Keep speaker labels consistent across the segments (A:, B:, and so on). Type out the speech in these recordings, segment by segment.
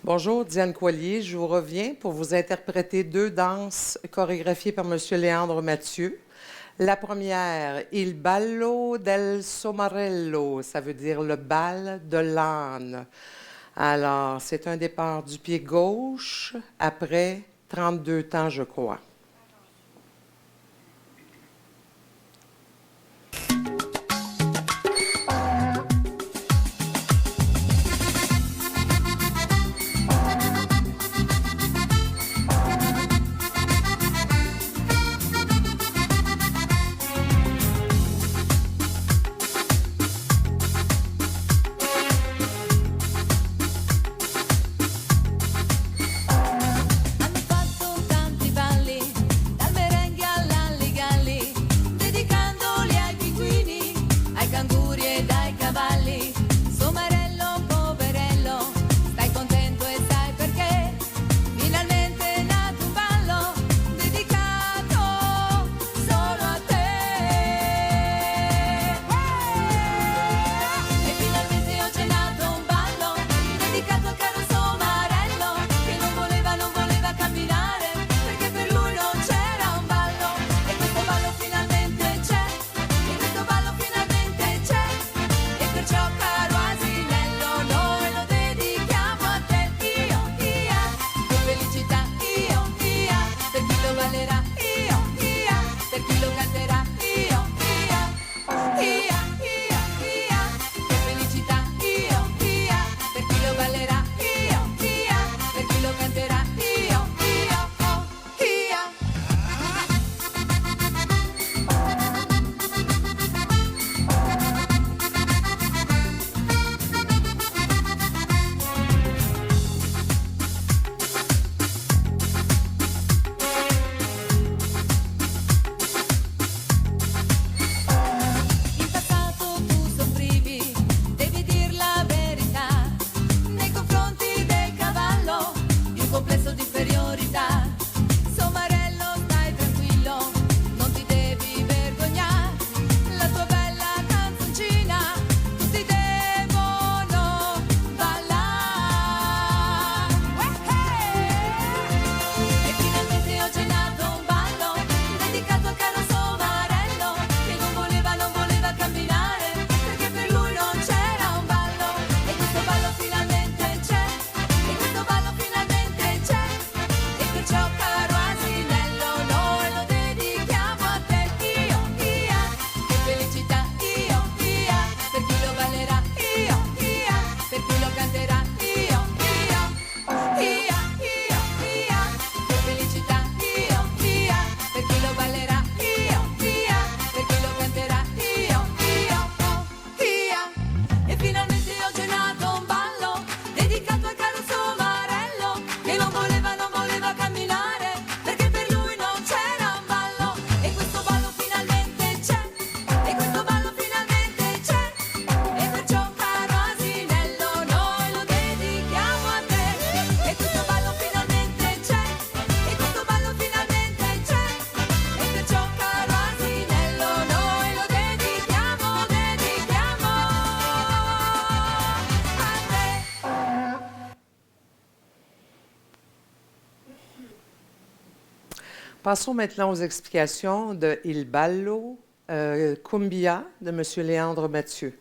A: Bonjour, Diane Coilier. Je vous reviens pour vous interpréter deux danses chorégraphiées par M. Léandre Mathieu. La première, Il ballo del somarello, ça veut dire le bal de l'âne. Alors, c'est un départ du pied gauche après 32 temps, je crois. Passons maintenant aux explications de Il ballo cumbia de M. Léandre Mathieu.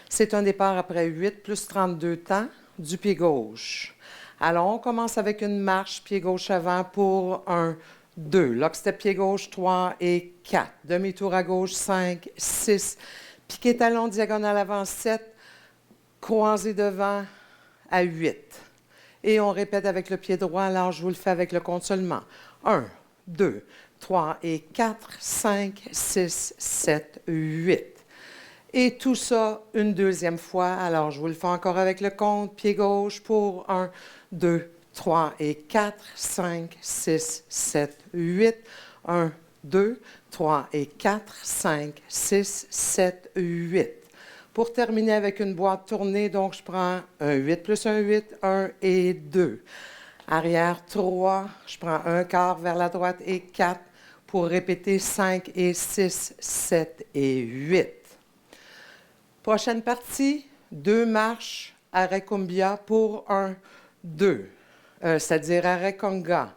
A: C'est un départ après 8 plus 32 temps du pied gauche. Alors, on commence avec une marche pied gauche avant pour 1, 2. Lockstep pied gauche, 3 et 4. Demi-tour à gauche, 5, 6. Piqué talon diagonale avant, 7. Croisé devant à 8. Et on répète avec le pied droit, alors je vous le fais avec le compte seulement. 1, 2, 3 et 4, 5, 6, 7, 8. Et tout ça une deuxième fois. Alors, je vous le fais encore avec le compte. Pied gauche pour 1, 2, 3 et 4, 5, 6, 7, 8. 1, 2, 3 et 4, 5, 6, 7, 8. Pour terminer avec une boîte tournée, donc je prends un 8 plus un 8, 1 et 2. Arrière 3, je prends un quart vers la droite et 4 pour répéter 5 et 6, 7 et 8. Prochaine partie, 2 marches, arrêt cumbia pour 1, 2, c'est-à-dire arrêt conga.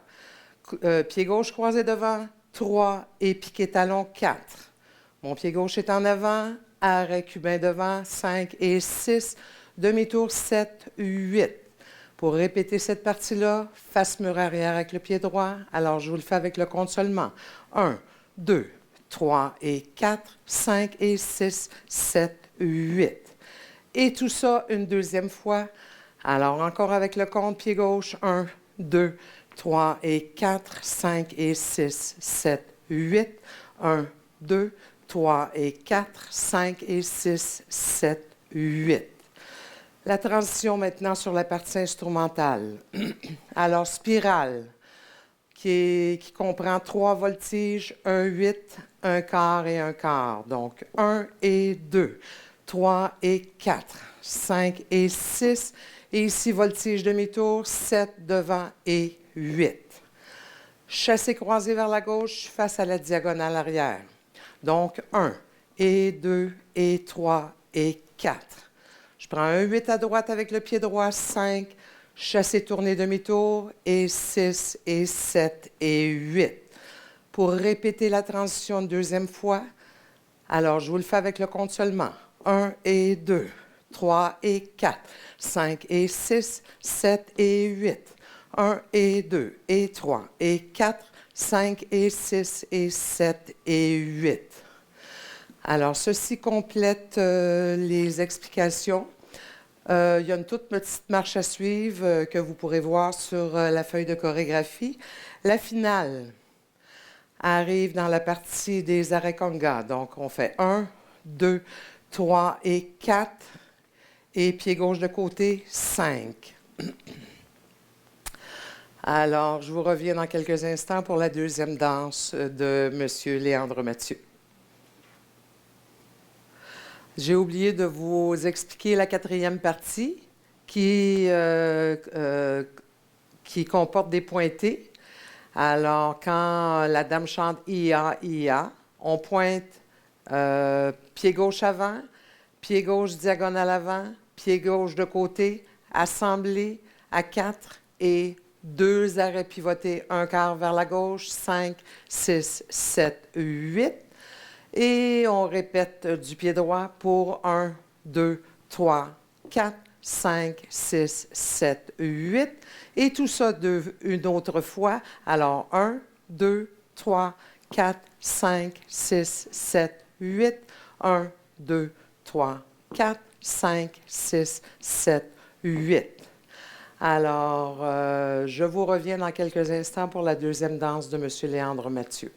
A: Pied gauche croisé devant, 3 et piqué talon, 4. Mon pied gauche est en avant, arrêt cubain devant, 5 et 6, demi-tour 7, 8. Pour répéter cette partie-là, face mur arrière avec le pied droit, alors je vous le fais avec le compte seulement. 1, 2, 3 et 4, 5 et 6, 7, 8. Et tout ça une deuxième fois. Alors encore avec le compte pied gauche, 1, 2, 3 et 4, 5 et 6, 7, 8. 1, 2, 3 et 4, 5 et 6, 7, 8. La transition maintenant sur la partie instrumentale. Alors, spirale, qui comprend 3 voltiges, un 8, un quart et un quart. Donc, 1 et 2, 3 et 4, 5 et 6. Et ici, voltige demi-tour, 7 devant et 8. Chassé croisé vers la gauche face à la diagonale arrière. Donc, 1 et 2 et 3 et 4. Je prends un 8 à droite avec le pied droit, 5, chassé tourné demi-tour, et 6, et 7, et 8. Pour répéter la transition une deuxième fois, alors je vous le fais avec le compte seulement. 1 et 2, 3 et 4, 5 et 6, 7 et 8. 1 et 2 et 3 et 4, 5 et 6 et 7 et 8. Alors, ceci complète les explications. Il y a une toute petite marche à suivre que vous pourrez voir sur la feuille de chorégraphie. La finale arrive dans la partie des arrêts conga. Donc, on fait 1, 2, 3 et 4. Et pied gauche de côté, 5. Alors, je vous reviens dans quelques instants pour la deuxième danse de M. Léandre Mathieu. J'ai oublié de vous expliquer la quatrième partie qui comporte des pointés. Alors, quand la dame chante IA, IA, on pointe pied gauche avant, pied gauche diagonale avant, pied gauche de côté, assemblé à 4 et 2 arrêts pivotés, un quart vers la gauche, 5, 6, 7, 8. Et on répète du pied droit pour 1, 2, 3, 4, 5, 6, 7, 8. Et tout ça une autre fois. Alors, 1, 2, 3, 4, 5, 6, 7, 8. 1, 2, 3, 4, 5, 6, 7, 8. Alors, je vous reviens dans quelques instants pour la deuxième danse de M. Léandre Mathieu.